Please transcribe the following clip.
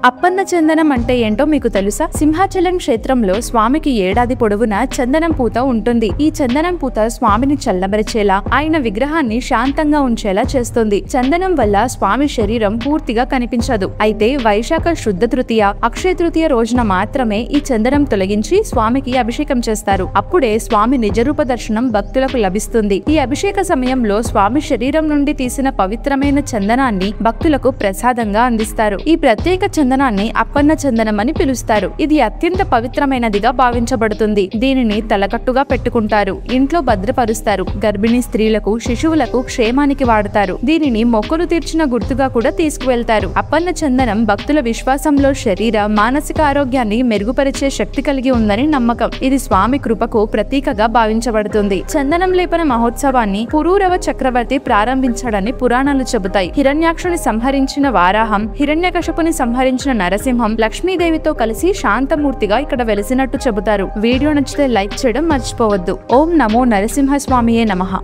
అప్పన్న చందనం అంటే ఏంటో మీకు తెలుసా? సింహాచలం క్షేత్రంలో స్వామికి ఏడాది పొడవునా చందనం పూత ఉంటుంది. ఈ చందనం పూత స్వామిని చల్లబరిచేలా, ఆయన విగ్రహాన్ని శాంతంగా ఉంచేలా చేస్తుంది. చందనం వల్ల స్వామి శరీరం పూర్తిగా కనిపించదు. అయితే వైశాఖ శుద్ధ తృతీయ, అక్షయ తృతీయ రోజున మాత్రమే ఈ చందనం తొలగించి స్వామికి అభిషేకం చేస్తారు. అప్పుడే స్వామి నిజరూప దర్శనం భక్తులకు లభిస్తుంది. ఈ అభిషేక సమయంలో స్వామి శరీరం నుండి తీసిన పవిత్రమైన చందనాన్ని భక్తులకు ప్రసాదంగా అందిస్తారు. ఈ ప్రత్యేక చందనాన్ని అప్పన్న చందనం అని పిలుస్తారు. ఇది అత్యంత పవిత్రమైనదిగా భావించబడుతుంది. దీనిని తలకట్టుగా పెట్టుకుంటారు, ఇంట్లో భద్రపరుస్తారు. గర్భిణీ స్త్రీలకు, శిశువులకు క్షేమానికి వాడతారు. దీనిని మొక్కులు తీర్చిన గుర్తుగా కూడా తీసుకువెళ్తారు. అప్పన్న చందనం భక్తుల విశ్వాసంలో శరీర, మానసిక ఆరోగ్యాన్ని మెరుగుపరిచే శక్తి కలిగి ఉందని నమ్మకం. ఇది స్వామి కృపకు ప్రతీకగా భావించబడుతుంది. చందనం లేపన మహోత్సవాన్ని పురూరవ చక్రవర్తి ప్రారంభించాడని పురాణాలు చెబుతాయి. హిరణ్యాక్షుని సంహరించిన వారాహం, హిరణ్యకశపుని సంహరించిన నరసింహం లక్ష్మీదేవితో కలిసి శాంతమూర్తిగా ఇక్కడ వెలిసినట్టు చెబుతారు. వీడియో నచ్చితే లైక్ చేయడం మర్చిపోవద్దు. ఓం నమో నరసింహ స్వామియే నమః.